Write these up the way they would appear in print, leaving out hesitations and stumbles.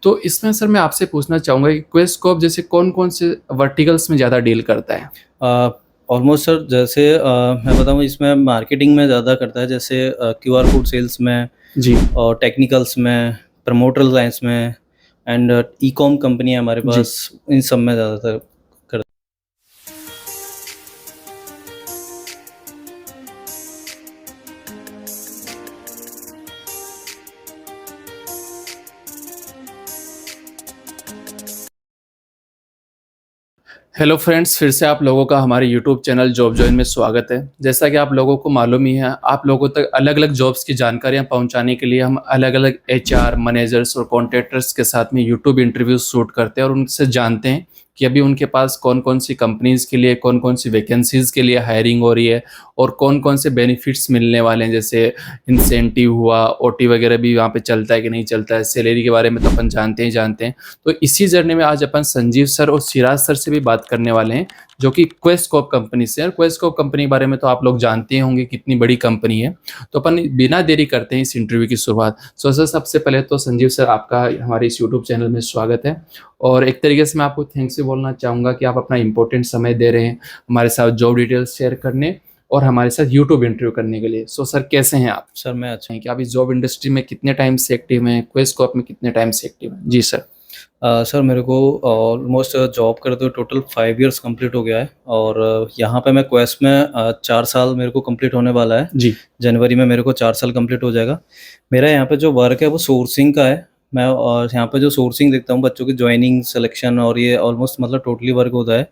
तो इसमें सर मैं आपसे पूछना चाहूँगा कि क्वेस्टकॉप जैसे कौन-कौन से वर्टिकल्स में ज़्यादा डील करता है? ऑलमोस्ट सर जैसे मैं बताऊँ इसमें मार्केटिंग में ज़्यादा करता है, जैसे क्यूआर कोड सेल्स में जी, और टेक्निकल्स में, प्रमोटर लाइन्स में एंड ई-कॉम कंपनी है हमारे जी। पास, इन सब में ज़्यादातर करता हेलो फ्रेंड्स, फिर से आप लोगों का हमारे यूट्यूब चैनल जॉब जॉइन में स्वागत है। जैसा कि आप लोगों को मालूम ही है, आप लोगों तक अलग-अलग जॉब्स की जानकारियाँ पहुँचाने के लिए हम अलग-अलग एचआर, मैनेजर्स और कॉन्ट्रैक्टर्स के साथ में यूट्यूब इंटरव्यूज़ शूट करते हैं और उनसे जानते हैं कि अभी उनके पास कौन-कौन सी कंपनीज़ के लिए, कौन-कौन सी वैकेंसीज़ के लिए हायरिंग हो रही है और कौन-कौन से बेनिफिट्स मिलने वाले हैं। जैसे इंसेंटिव हुआ, ओटी वगैरह भी वहाँ पे चलता है कि नहीं चलता है, सैलरी के बारे में तो अपन जानते ही जानते हैं। तो इसी जर्नी में आज अपन संजीव सर और सिराज सर से भी बात करने वाले हैं, जो कि क्वेस्टकॉप कंपनी से है। और क्वेस्टकॉप कंपनी के बारे में तो आप लोग जानते ही होंगे कितनी बड़ी कंपनी है। तो अपन बिना देरी करते हैं इस इंटरव्यू की शुरुआत। सो सर, सबसे पहले तो संजीव सर, आपका हमारे इस यूट्यूब चैनल में स्वागत है। और एक तरीके से मैं आपको थैंक्स भी बोलना चाहूँगा कि आप अपना इम्पोर्टेंट समय दे रहे हैं हमारे साथ जॉब डिटेल्स शेयर करने और हमारे साथ यूट्यूब इंटरव्यू करने के लिए। सो सर, कैसे हैं आप? सर मैं अच्छा। हैं कि आप इस जॉब इंडस्ट्री में कितने टाइम से एक्टिव हैं? क्वेस्टकॉप में कितने टाइम से एक्टिव हैं? जी सर। सर मेरे को ऑलमोस्ट जॉब करते हुए टोटल 5 इयर्स कंप्लीट हो गया है और यहाँ पे मैं क्वेस्ट में 4 साल मेरे को कंप्लीट होने वाला है। जी, जनवरी में मेरे को 4 साल कंप्लीट हो जाएगा। मेरा यहाँ पे जो वर्क है वो सोर्सिंग का है। मैं यहाँ पे जो सोर्सिंग देखता हूँ बच्चों की जॉइनिंग, सिलेक्शन और ये ऑलमोस्ट मतलब टोटली वर्क होता है।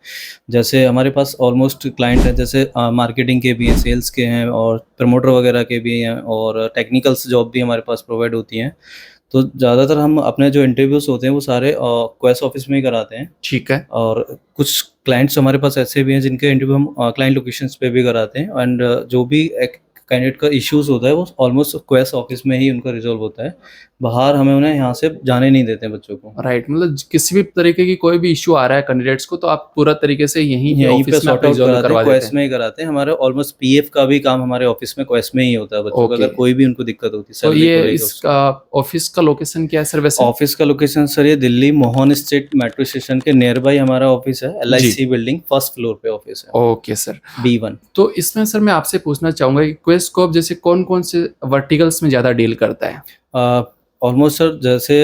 जैसे हमारे पास ऑलमोस्ट क्लाइंट हैं, जैसे मार्केटिंग के भी हैं, सेल्स के हैं और प्रमोटर वगैरह के भी हैं और टेक्निकल्स जॉब भी हमारे पास प्रोवाइड होती हैं। तो ज़्यादातर हम अपने जो इंटरव्यूज़ होते हैं वो सारे क्वेस ऑफिस में ही कराते हैं ठीक है। और कुछ क्लाइंट्स हमारे पास ऐसे भी हैं जिनके इंटरव्यू हम क्लाइंट लोकेशंस पे भी कराते हैं एंड जो भी एक कैंडिडेट का इश्यूज़ होता है वो ऑलमोस्ट क्वेस ऑफिस में ही उनका रिज़ॉल्व होता है। बाहर हमें उन्हें यहाँ से जाने नहीं देते हैं बच्चों को। राइट, मतलब किसी भी तरीके की कोई भी इश्यू आ रहा है कैंडिडेट्स को, तो आप पूरा तरीके से यहीं पे यहीं पे ऑफिस में सॉर्ट आप आउट रिज़ॉल्व कराते हैं, करवा देते क्वेस हैं। में ही कराते हैं। हमारे ऑलमोस्ट पीएफ का भी काम हमारे ऑफिस में क्वेस में ही होता है बच्चों का, ओके, अगर कोई भी उनको दिक्कत होती है तो सैलरी को ये लेके उससे। इसका ऑफिस का लोकेशन क्या है सर वैसे? ऑफिस का लोकेशन सर ये Delhi Mohan street metro station के नियर बाई हमारा ऑफिस है। जी, एलआईसी बिल्डिंग फर्स्ट फ्लोर पे ऑफिस है, ओके सर। B1। तो इसमें सर मैं आपसे पूछना चाहूँगा कि क्वेस्टकॉप जैसे कौन-कौन से वर्टिकल्स में ज़्यादा डील करता है? ऑलमोस्ट सर जैसे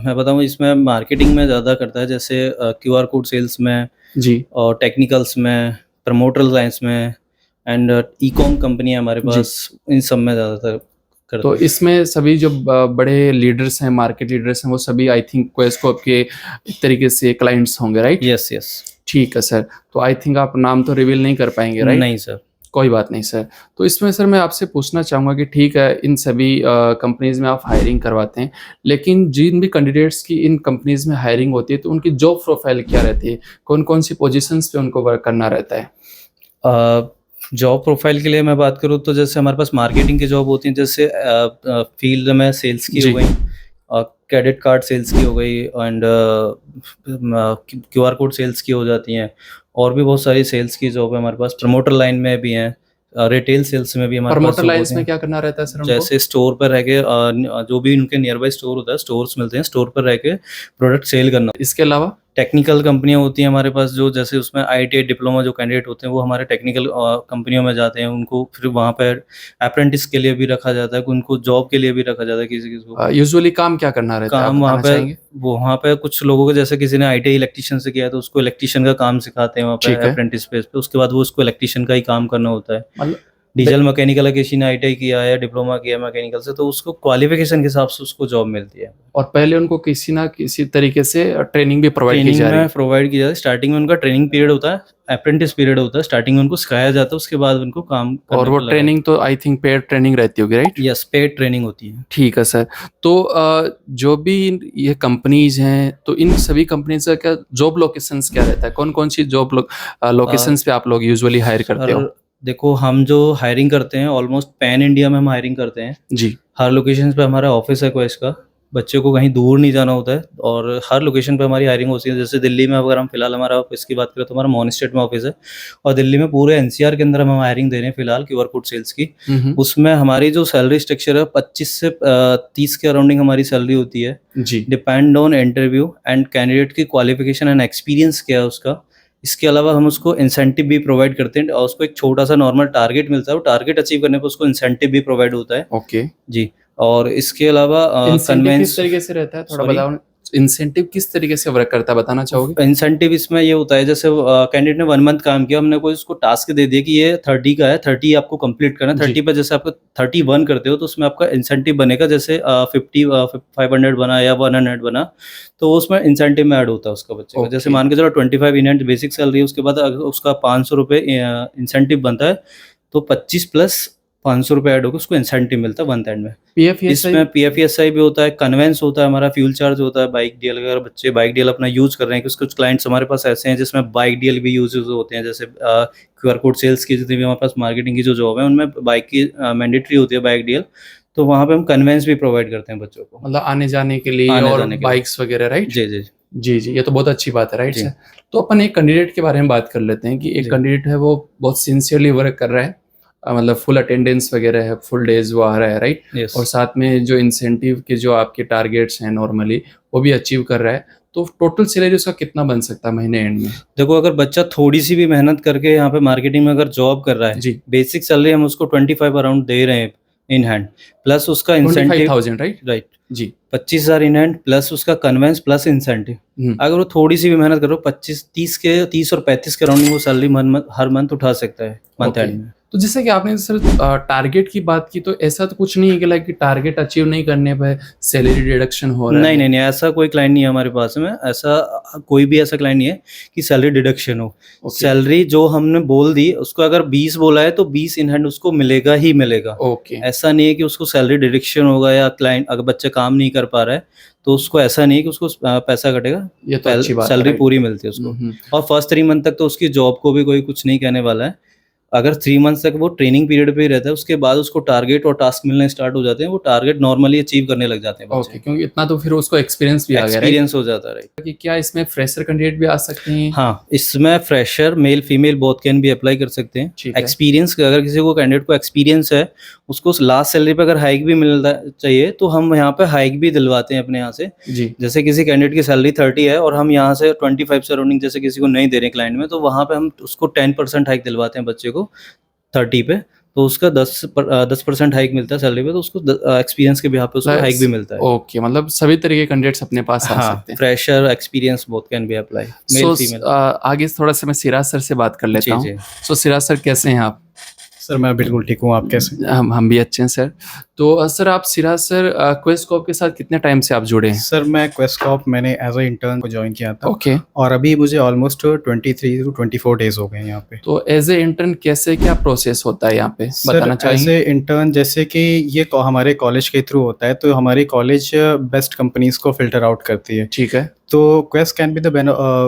मैं बताऊँ इसमें मार्केटिंग में ज़्यादा करता है, जैसे क्यूआर कोड सेल्स में जी, और टेक्निकल्स में, प्रमोटर लाइन्स में एंड ई-कॉम कंपनी है हमारे जी। पास, इन सब में ज़्यादातर तो करता है। इसमें सभी जो बड़े लीडर्स हैं, मार्केट लीडर्स हैं, वो सभी आई थिंक क्वेस्टकॉप के एक तरीके से क्लाइंट्स होंगे, राइट? Yes, yes. ठीक है सर। तो आई थिंक आप नाम तो रिवील नहीं कर पाएँगे, राइट? नहीं सर। कोई बात नहीं सर। तो इसमें सर मैं आपसे पूछना चाहूँगा कि ठीक है, इन सभी कंपनीज़ में आप हायरिंग करवाते हैं, लेकिन जिन भी कैंडिडेट्स की इन कंपनीज़ में हायरिंग होती है, तो उनकी जॉब प्रोफाइल क्या रहती है? कौन-कौन सी पोज़ीशंस पे उनको वर्क करना रहता है? जॉब प्रोफाइल के लिए मैं बात करूँ तो जैसे हमारे पास मार्केटिंग की जॉब होती है, जैसे फील्ड में सेल्स की जी, हो गई, क्रेडिट कार्ड सेल्स की हो गई एंड क्यूआर कोड सेल्स की हो जाती हैं और भी बहुत सारी सेल्स की जॉब है हमारे पास। प्रमोटर लाइन में भी हैं, रिटेल सेल्स में भी हमारे पास प्रमोटर जॉब लाइन्स होती में हैं। क्या करना रहता है सर उनको? जैसे स्टोर पर रह के जो भी उनके नियर बाई स्टोर होता है, स्टोर्स मिलते हैं, स्टोर पर रह के प्रोडक्ट सेल करना। इसके अलावा? टेक्निकल कंपनियाँ होती हैं हमारे पास, जो जैसे उसमें आईटीआई डिप्लोमा जो कैंडिडेट होते हैं वो हमारे टेक्निकल कंपनियों में जाते हैं। उनको फिर वहाँ पे अप्रेंटिस के लिए भी रखा जाता है, उनको जॉब के लिए भी रखा जाता है किसी-किसी को। यूजुअली काम क्या करना रहता है, आप काम वहाँ बताना पे चाहेंगे? वहाँ पे कुछ लोगों को, जैसे किसी ने आईटीआई इलेक्ट्रीशियन से किया है तो उसको इलेक्ट्रीशियन का काम सिखाते हैं वहाँ पे ठीक है। अप्रेंटिस बेस पे। उसके बाद वो उसको इलेक्ट्रीशियन का ही काम करना होता है। मतलब डीजल मैकेनिकल है, किसी ने आईटीआई किया है, डिप्लोमा किया है मैकेनिकल से, तो उसको क्वालिफिकेशन के हिसाब से उसको जॉब मिलती है। और पहले उनको किसी ना किसी तरीके से ट्रेनिंग भी प्रोवाइड की ट्रेनिंग जा रही में है। प्रोवाइड किया जाता है। स्टार्टिंग में उनका ट्रेनिंग पीरियड होता है, अप्रेंटिस पीरियड होता है। स्टार्टिंग में उनको सिखाया जाता है, उसके बाद उनको काम और करने वो पे लगाया। ट्रेनिंग तो आई थिंक पेड ट्रेनिंग रहती होगी, राइट? यस, पेड ट्रेनिंग होती है। ठीक है सर। तो जो भी ये कंपनीज़ हैं, तो इन सभी कंपनीज़ का क्या जॉब लोकेशंस क्या रहता है? कौन-कौन सी जॉब अ, लोकेशंस पे आप लोग यूजुअली हायर करते हो? सर देखो, हम जो हायरिंग करते हैं ऑलमोस्ट पैन इंडिया में हम हायरिंग करते हैं। जी, हर लोकेशन पे हमारा ऑफिस है क्वेस्ट का बच्चे को कहीं दूर नहीं जाना होता है और हर लोकेशन पे हमारी हायरिंग होती है। जैसे दिल्ली में अगर हम फिलहाल हमारा ऑफिस की बात करें तो हमारा मॉर्निंग स्टेट में ऑफिस है और दिल्ली में पूरे एनसीआर के अंदर हम हायरिंग दे रहे हैं फिलहाल क्यूआर कोड सेल्स की। उसमें हमारी जो सैलरी स्ट्रक्चर है 25 से 30 के अराउंडिंग हमारी सैलरी होती है। जी depend on interview and candidate की क्वालिफिकेशन एंड एक्सपीरियंस क्या है उसका। इसके अलावा हम उसको इंसेंटिव भी प्रोवाइड करते हैं और उसको एक छोटा सा नॉर्मल टारगेट मिलता है, वो टारगेट अचीव करने पर उसको इंसेंटिव भी प्रोवाइड होता है। ओके। जी। और इसके अलावा इंसेंटिव किस कन्वेंस तरीके से रहता है, थोड़ा सॉरी बताओ। इंसेंटिव किस तरीके से वर्क करता है, बताना चाहोगे? इंसेंटिव इसमें ये होता है जैसे कैंडिडेट ने 1 मंथ काम किया, हमने कोई उसको टास्क दे दिया कि ये 30 का है, 30 आपको कंप्लीट करना है। जी 30 पे जैसे आपका 31 करते हो तो उसमें आपका इंसेंटिव बनेगा जैसे 500 बना या 100 बना, तो उसमें इंसेंटिव में ऐड होता है उसका बच्चे का। जैसे ओके। मान के चलो 25 इन हैंड बेसिक सैलरी है, उसके बाद अगर उसका 500 रुपये इंसेंटिव बनता है तो 25 प्लस 500 रुपये ऐड होकर उसको इंसेंटिव मिलता है 1 एंड में। पीएफईएसआई इसमें पीएफईएसआई भी होता है, कन्वेंस होता है, हमारा फ्यूल चार्ज होता है, बाइक डीएल अगर बच्चे बाइक डीएल अपना यूज़ कर रहे हैं, कुछ क्लाइंट्स हमारे पास ऐसे हैं जिसमें बाइक डीएल भी यूज होते हैं। जैसे क्यूआर कोड सेल्स की जितनी भी हमारे पास मार्केटिंग की जो जॉब है उनमें बाइक की मैंडेटरी होती है बाइक डीएल, तो वहाँ पे हम कन्वेंस भी प्रोवाइड करते हैं बच्चों को मतलब आने जाने के लिए आने और जाने के लिए। बाइक्स वगैरह, राइट? जी जी जी जी, ये तो बहुत अच्छी बात है, राइट जी सर। तो अपन एक कैंडिडेट के बारे में बात कर लेते हैं कि एक जी कैंडिडेट है वो बहुत सिंसियरली वर्क कर रहा है, मतलब फुल अटेंडेंस वगैरह है, फुल डेज वो आ रहा है, राइट? यस। और साथ में जो इंसेंटिव के जो आपके टारगेट्स हैं नॉर्मली वो भी अचीव कर रहा है, तो टोटल सैलरी उसका कितना बन सकता है महीने एंड में? देखो अगर बच्चा थोड़ी सी भी मेहनत करके यहाँ पे मार्केटिंग में अगर जॉब कर रहा है, जी बेसिक सैलरी हम उसको 25 अराउंड दे रहे हैं इन हैंड, प्लस उसका इंसेंटिव 25,000, राइट? राइट जी 25,000 इन हैंड प्लस उसका कन्वेंस प्लस इंसेंटिव। हम्म, अगर वो थोड़ी सी भी मेहनत करो 30 और 35 के अराउंडिंग वो सैलरी हर मंथ उठा सकता है मंथ ओके। एंड में। तो जैसे कि आपने सर टारगेट की बात की, तो ऐसा तो कुछ नहीं है कि लाइक कि टारगेट अचीव नहीं करने पर सैलरी डिडक्शन हो रहा नहीं है? नहीं नहीं ऐसा कोई क्लाइंट नहीं है हमारे पास में, ऐसा कोई भी ऐसा क्लाइंट नहीं है कि सैलरी डिडक्शन हो। ओके सैलरी जो हमने बोल दी उसको अगर 20 बोला है तो 20 इन हैंड उसको मिलेगा ही मिलेगा। ओके। ऐसा नहीं है कि उसको सैलरी डिडक्शन होगा या क्लाइंट अगर बच्चा काम नहीं कर पा रहा है तो उसको ऐसा नहीं है कि उसको पैसा कटेगा, ये तो अच्छी बात है, सैलरी राइट? पूरी मिलती है उसको। हम्म, और फर्स्ट 3 मंथ तक तो उसकी जॉब को भी कोई कुछ नहीं कहने वाला है। अगर 3 मंथ्स तक वो ट्रेनिंग पीरियड पे ही रहता है, उसके बाद उसको टारगेट और टास्क मिलने स्टार्ट हो जाते हैं, वो टारगेट नॉर्मली अचीव करने लग जाते हैं ओके, बच्चे। क्योंकि इतना तो फिर उसको एक्सपीरियंस भी आ गया, राइट? एक्सपीरियंस हो जाता है राइट। कि क्या इसमें फ्रेशर कैंडिडेट भी आ सकते हैं? हाँ, इसमें fresher male female both can भी अप्लाई कर सकते हैं। ठीक है। एक्सपीरियंस अगर किसी को कैंडिडेट को एक्सपीरियंस है, उसको लास्ट सैलरी पे अगर हाइक भी मिलता चाहिए तो हम यहाँ पे हाइक भी दिलवाते हैं अपने यहाँ से। जी जैसे किसी कैंडिडेट की सैलरी 30 है और हम यहाँ से 25 से अराउंडिंग जैसे किसी को नहीं दे रहे क्लाइंट में, तो वहाँ पे हम उसको 10% हाइक दिलवाते हैं बच्चे को 30 पे, तो उसका 10% हाइक मिलता है सैलरी पे, तो उसको एक्सपीरियंस के बिहाफ पे उसको हाइक भी मिलता है। ओके, मतलब सभी तरीके के कैंडिडेट्स अपने पास आ हाँ, सकते हैं। Fresher experience both can be apply, male so female. आगे थोड़ा सा मैं सिराज सर से बात कर जी लेता जी हूँ। सो सिराज सर कैसे हैं आप? सर मैं बिल्कुल ठीक हूँ, आप कैसे? हम भी अच्छे हैं सर। तो सर आप सिराज सर क्वेस्टकॉप के साथ कितने टाइम से आप जुड़े हैं? सर मैं क्वेस्टकॉप मैंने एज अ इंटर्न को ज्वाइन किया था ओके। और अभी मुझे ऑलमोस्ट 23 to 24 डेज हो गए हैं यहाँ पे। तो एज ए इंटर्न कैसे क्या प्रोसेस होता है यहाँ पे, बताना सर एज चाहेंगे? ए इंटर्न जैसे कि ये हमारे कॉलेज के थ्रू होता है, तो हमारी कॉलेज बेस्ट कंपनीज को फिल्टर आउट करती है। ठीक है। तो क्वेस्ट कैन बी द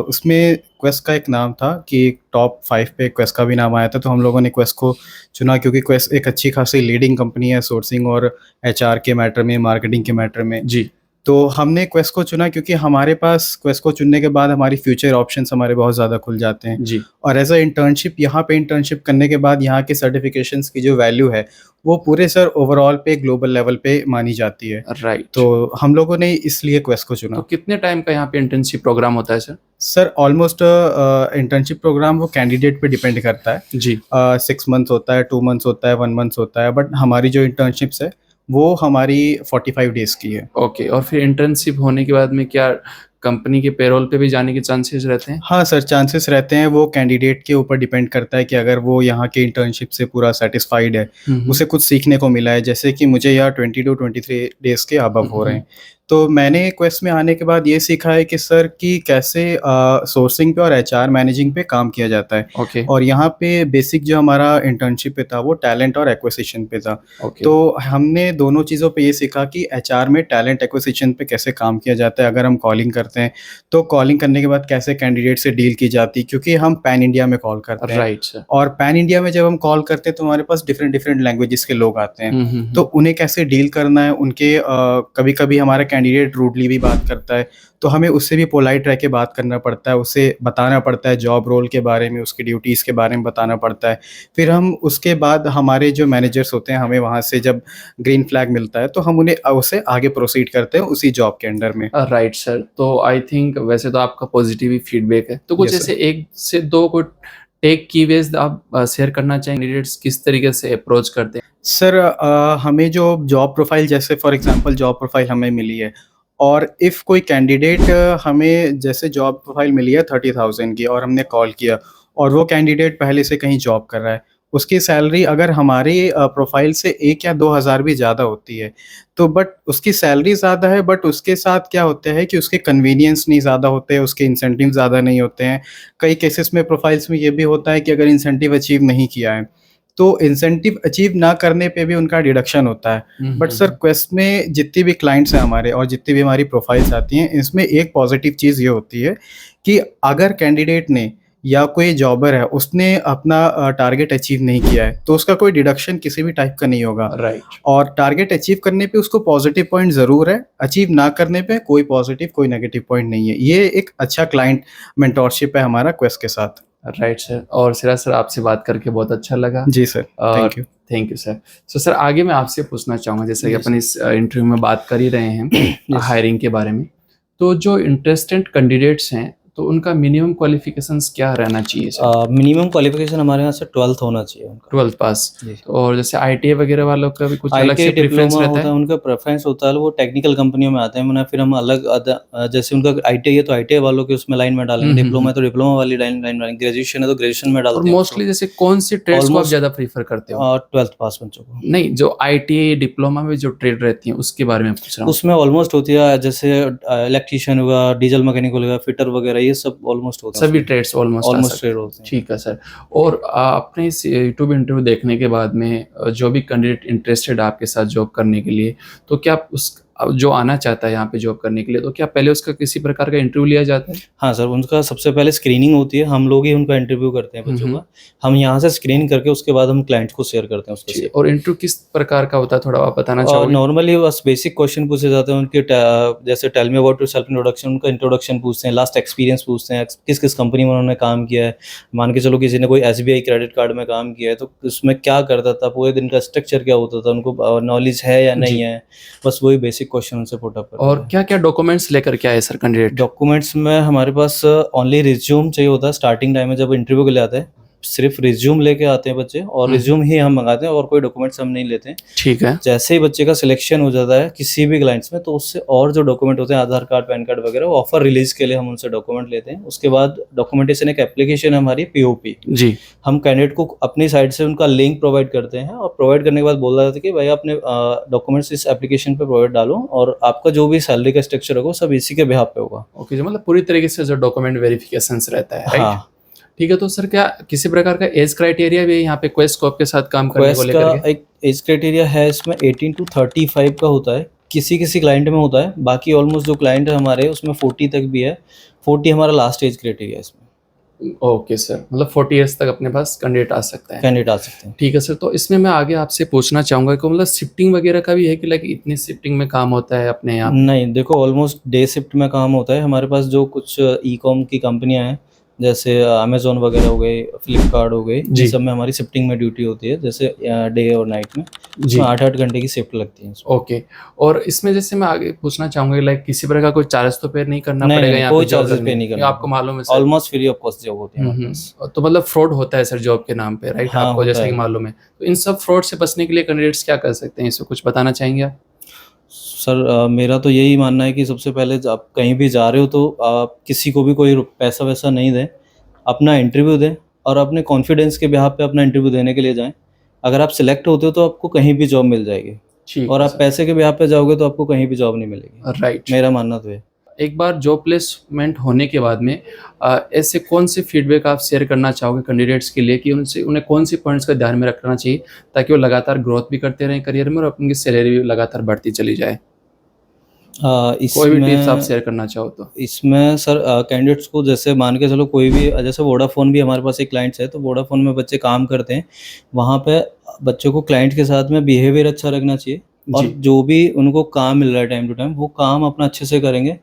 उसमें क्वेस्ट का एक नाम था कि टॉप 5 पे क्वेस्ट का भी नाम आया था, तो हम लोगों ने क्वेस्ट को चुना क्योंकि क्वेस्ट एक अच्छी खासी लीडिंग कंपनी है सोर्सिंग और एचआर के मैटर में, मार्केटिंग के मैटर में। जी तो हमने क्वेस्ट को चुना क्योंकि हमारे पास क्वेस्ट को चुनने के बाद हमारी फ्यूचर ऑप्शंस हमारे बहुत ज़्यादा खुल जाते हैं। जी और एज अ इंटर्नशिप यहाँ पे इंटर्नशिप करने के बाद यहाँ के सर्टिफिकेशंस की जो वैल्यू है वो पूरे सर ओवरऑल पे ग्लोबल लेवल पे मानी जाती है। राइट। तो हम लोगों ने इसलिए क्वेस्ट को तो चुना। कितने टाइम का यहाँ पे इंटर्नशिप प्रोग्राम होता है sir? Sir almost internship program वो कैंडिडेट पे डिपेंड करता है। जी 6 मंथ्स होता है, 2 मंथ्स होता है, 1 मंथ्स होता है, बट हमारी जो इंटर्नशिप्स है वो हमारी 45 डेज की है। ओके। और फिर इंटर्नशिप होने के बाद में क्या कंपनी के पेरोल पे भी जाने के चांसेस रहते हैं? हाँ सर, चांसेस रहते हैं, वो कैंडिडेट के ऊपर डिपेंड करता है कि अगर वो यहाँ के इंटर्नशिप से पूरा सेटिस्फाइड है, उसे कुछ सीखने को मिला है, जैसे कि मुझे यहाँ 20 to 23 डेज के अबव हो रहे हैं। तो मैंने क्वेस्ट में आने के बाद ये सीखा है कि सर कि कैसे सोर्सिंग पे और एचआर मैनेजिंग पे काम किया जाता है। ओके और यहाँ पे बेसिक जो हमारा इंटर्नशिप पे था वो टैलेंट और एक्विजिशन पे था। ओके। तो हमने दोनों चीज़ों पे ये सीखा कि एचआर में टैलेंट एक्विजिशन पे कैसे काम किया जाता है। अगर हम कॉलिंग करते हैं तो कॉलिंग करने के बाद कैसे कैंडिडेट से डील की जाती है, क्योंकि हम पैन इंडिया में कॉल करते हैं। Right sir. और पैन इंडिया में जब हम कॉल करते हैं तो हमारे पास डिफरेंट डिफरेंट लैंग्वेजेस के लोग आते हैं, तो उन्हें कैसे डील करना है, उनके कभी कभी हमारा कैंडिडेट रूडली भी बात करता है, तो हमें उससे भी पोलाइट रह के बात करना पड़ता है, उसे बताना पड़ता है जॉब रोल के बारे में, उसकी ड्यूटीज़ के बारे में बताना पड़ता है। फिर हम उसके बाद हमारे जो मैनेजर्स होते हैं, हमें वहाँ से जब ग्रीन फ्लैग मिलता है तो हम उन्हें उसे आगे प्रोसीड करते हैं उसी जॉब के अंडर में। राइट सर, तो आई थिंक वैसे तो आपका पॉजिटिव ही फीडबैक है, तो कुछ Yes, ऐसे 1 से 2 को टेक कीवेज आप शेयर करना चाहेंगे, कैंडिडेट्स किस तरीके से अप्रोच करते हैं? सर हमें जो जॉब प्रोफाइल, जैसे फॉर एग्जांपल जॉब प्रोफाइल हमें मिली है और इफ़ कोई कैंडिडेट हमें जैसे जॉब प्रोफाइल मिली है 30,000 की और हमने कॉल किया और वो कैंडिडेट पहले से कहीं जॉब कर रहा है, उसकी सैलरी अगर हमारी प्रोफाइल से 1 या 2,000 भी ज़्यादा होती है, तो बट उसकी सैलरी ज़्यादा है, बट उसके साथ क्या होता है कि उसके कन्वीनियंस नहीं ज़्यादा होते, उसके इंसेंटिव ज़्यादा नहीं होते हैं। कई केसेस में प्रोफाइल्स में ये भी होता है कि अगर इंसेंटिव अचीव नहीं किया है, तो इंसेंटिव अचीव ना करने पे भी उनका डिडक्शन होता है। बट सर क्वेस्ट में जितनी भी क्लाइंट्स हैं हमारे और जितनी भी हमारी प्रोफाइल्स आती हैं, इसमें एक पॉजिटिव चीज़ ये होती है कि अगर कैंडिडेट ने या कोई जॉबर है उसने अपना टारगेट अचीव नहीं किया है, तो उसका कोई डिडक्शन किसी भी टाइप का नहीं होगा। राइट। और टारगेट अचीव करने पे उसको पॉजिटिव पॉइंट ज़रूर है, अचीव ना करने पे कोई पॉजिटिव कोई नेगेटिव पॉइंट नहीं है। ये एक अच्छा क्लाइंट मेंटोरशिप है हमारा क्वेस्ट के साथ। राइट सर, और सिराज सर आपसे बात करके बहुत अच्छा लगा। जी sir, thank you. Thank you sir. So sir आगे मैं आपसे पूछना चाहूँगा, जैसे कि जी अपन इस इंटरव्यू में बात कर ही रहे हैं हायरिंग के बारे में, तो जो इंटरेस्टेड कैंडिडेट्स हैं तो उनका मिनिमम क्वालिफिकेशंस क्या रहना चाहिए सर? मिनिमम क्वालिफिकेशन हमारे यहाँ से 12th होना चाहिए उनका। 12th पास। जी। और जैसे आईटीआई वगैरह वालों का भी कुछ अलग से आईटीआई प्रेफरेंस डिप्लोमा रहता होता है, है? उनका प्रेफरेंस होता है, वो टेक्निकल कंपनियों में आते हैं, वरना फिर हम अलग जैसे उनका आईटीआई है तो आईटीआई वालों के उसमें लाइन में डालेंगे, डिप्लोमा है तो डिप्लोमा वाली लाइन डालेंगे, ग्रेजुएशन है तो ग्रेजुएशन में और डालते हैं। मोस्टली जैसे कौन सी ट्रेड्स को आप Almost- ज़्यादा प्रीफर करते हो? 12th पास बच्चों को। नहीं, जो आईटीआई डिप्लोमा में जो ट्रेड रहती हैं उसके बारे में पूछ रहा हूँ। उसमें ऑलमोस्ट होती है, जैसे इलेक्ट्रिशियन हुआ, डीजल मैकेनिकल हुआ, फिटर वगैरह, ये सब ऑलमोस्ट होता है। सभी ट्रेड्स ऑलमोस्ट ट्रेड होते हैं। ठीक है सर। और आपने इस यूट्यूब इंटरव्यू देखने के बाद में जो भी कैंडिडेट इंटरेस्टेड है आपके साथ जॉब करने के लिए, तो क्या उस जो आना चाहता है यहाँ पे जॉब करने के लिए, तो क्या पहले उसका किसी प्रकार का इंटरव्यू लिया जाता है? हाँ सर, उनका सबसे पहले स्क्रीनिंग होती है, हम लोग ही उनका इंटरव्यू करते हैं बच्चों का। हम यहाँ से स्क्रीन करके उसके बाद हम क्लाइंट को शेयर करते हैं उसके ठीक है। और इंटरव्यू किस प्रकार का होता है, थोड़ा आप बताना और चाहोगे? नॉर्मली बस बेसिक क्वेश्चन पूछे जाते हैं उनके, जैसे tell me about yourself introduction, उनका इंट्रोडक्शन पूछते हैं, लास्ट एक्सपीरियंस पूछते हैं, किस किस कंपनी में उन्होंने काम किया है। मान के चलो किसी ने कोई एसबीआई क्रेडिट कार्ड में काम किया है तो उसमें क्या करता था, पूरे दिन का स्ट्रक्चर क्या होता था, उनको नॉलेज है या नहीं है, बस वही बेसिक क्वेश्चन उनसे पुट अप करते और हैं। क्या क्या डॉक्यूमेंट्स लेकर के आए सर कैंडिडेट? डॉक्यूमेंट्स में हमारे पास ओनली रिज्यूम चाहिए होता है। स्टार्टिंग टाइम में जब इंटरव्यू के लिए आते हैं सिर्फ रिज्यूम लेके आते हैं बच्चे, और रिज्यूम ही हम मंगाते हैं और कोई डॉक्यूमेंट्स हम नहीं लेते हैं। ठीक है। जैसे ही बच्चे का सिलेक्शन हो जाता है किसी भी क्लाइंट्स में, तो उससे और जो डॉक्यूमेंट होते हैं, आधार कार्ड, पैन कार्ड वगैरह, वो ऑफर रिलीज के लिए हम उनसे डॉक्यूमेंट लेते हैं। उसके बाद डॉक्यूमेंटेशन एक एप्लीकेशन है हमारी पीओपी, जी। हम कैंडिडेट को अपनी साइड से उनका लिंक प्रोवाइड करते हैं और प्रोवाइड करने के बाद बोला जाता है कि भाई अपने डॉक्यूमेंट्स इस एप्लीकेशन पे प्रोवाइड डालो और आपका जो भी सैलरी का स्ट्रक्चर होगा सब इसी के बिहाफ पे होगा। ओके, जो मतलब पूरी तरीके से जो डॉक्यूमेंट वेरिफिकेशंस रहता है, राइट? हाँ, ठीक है। तो सर क्या किसी प्रकार का एज क्राइटेरिया भी है यहाँ पे क्वेस्ट स्कोप के साथ काम करने को क्वेस्ट लेकर का के? एक एज क्राइटेरिया है, इसमें 18 to 35 का होता है, किसी किसी क्लाइंट में होता है, बाकी ऑलमोस्ट जो क्लाइंट है हमारे उसमें 40 तक भी है। 40 हमारा लास्ट एज क्राइटेरिया है इसमें। ओके सर, मतलब 40 ईयर्स तक अपने पास कैंडिडेट आ सकता है। कैंडिडेट आ सकते हैं। ठीक है सर। तो इसमें मैं आगे आपसे पूछना चाहूँगा कि मतलब शिफ्टिंग वगैरह का भी है कि लाइक इतनी शिफ्टिंग में काम होता है अपने यहाँ? नहीं, देखो ऑलमोस्ट डे शिफ्ट में काम होता है हमारे पास। जो कुछ ई कॉम की कंपनियां हैं जैसे अमेजोन वगैरह हो गई, फ्लिपकार्ट हो गई, जी। ये सब में हमारी शिफ्टिंग में ड्यूटी होती है, जैसे डे और नाइट में। जी। इसमें 8-8 घंटे की शिफ्ट लगती है इसमें। ओके। और इसमें जैसे मैं आगे पूछना चाहूँगा लाइक किसी प्रकार का कोई चार्ज तो पे नहीं करना नहीं, पड़ेगा नहीं, यहाँ कोई पे जॉब charges करने pay नहीं में? करना आपको मालूम है sir? Almost free of cost job होती है हमारे पास। तो मतलब फ्रॉड होता है सर जॉब के नाम पे, राइट? हाँ, आपको होता जैसा कि है। मालूम है, तो इन सब फ्रॉड से बचने के लिए कैंडिडेट्स क्या कर सकते हैं, इसको कुछ बताना चाहेंगे आप? सर मेरा तो यही मानना है कि सबसे पहले आप कहीं भी जा रहे हो तो आप किसी को भी कोई पैसा वैसा नहीं दें, अपना इंटरव्यू दें और अपने कॉन्फिडेंस के बिहाफ पे अपना इंटरव्यू देने के लिए जाएं। अगर आप सिलेक्ट होते हो तो आपको कहीं भी जॉब मिल जाएगी, ठीक और है आप पैसे के बिहाफ पे जाओगे तो आपको कहीं भी जॉब नहीं मिलेगी। सर। राइट। मेरा मानना तो है। एक बार जॉब प्लेसमेंट होने के बाद में ऐसे कौन से फीडबैक आप शेयर करना चाहोगे कैंडिडेट्स के लिए कि उन्हें कौन सी पॉइंट्स का ध्यान में रखना चाहिए ताकि वो लगातार ग्रोथ भी करते रहें करियर में और अपनी सैलरी भी लगातार बढ़ती चली जाए? कोई भी टिप्स आप शेयर करना चाहो तो। इसमें सर कैंडिडेट्स को जैसे मान के चलो कोई भी, जैसे वोडाफोन भी हमारे पास एक क्लाइंट्स है, तो वोडाफोन में बच्चे काम करते हैं, वहाँ पे बच्चों को क्लाइंट के साथ में बिहेवियर अच्छा रखना चाहिए, और जी। जो भी उनको काम मिल रहा है टाइम टू टाइम, वो काम अपना अच्छे से करेंगे,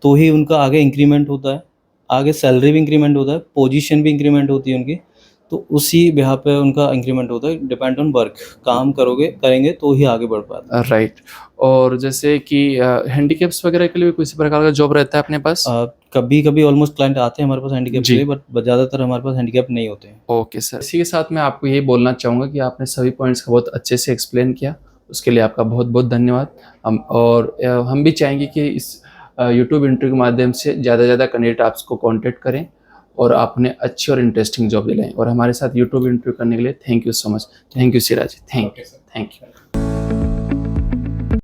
तो ही उनका आगे इंक्रीमेंट होता है, आगे सैलरी भी इंक्रीमेंट होता है, पोजीशन भी इंक्रीमेंट होती है उनकी। तो उसी बिहाफ़ पे उनका इंक्रीमेंट होता है, डिपेंड ऑन वर्क। काम करेंगे तो ही आगे बढ़ पाते हैं। राइट। और जैसे कि हैंडीकैप्स वगैरह के लिए भी किसी प्रकार का जॉब रहता है अपने पास? कभी-कभी ऑलमोस्ट क्लाइंट आते हैं हमारे पास हैंडीकैप के जी। लिए, बट ज़्यादातर हमारे पास हैंडीकैप नहीं होते हैं। Okay sir. इसी के साथ मैं आपको यही बोलना चाहूँगा कि आपने सभी पॉइंट्स को बहुत अच्छे से एक्सप्लेन किया, उसके लिए आपका बहुत-बहुत धन्यवाद। हम भी चाहेंगे कि इस यूट्यूब इंटरव्यू के माध्यम से ज़्यादा से ज़्यादा कैंडिडेट आपको कॉन्टैक्ट करें और आप उन्हें अच्छी और इंटरेस्टिंग जॉब दिलाएँ। और हमारे साथ यूट्यूब इंटरव्यू करने के लिए thank you so much. Thank you Siraj ji. Thank you.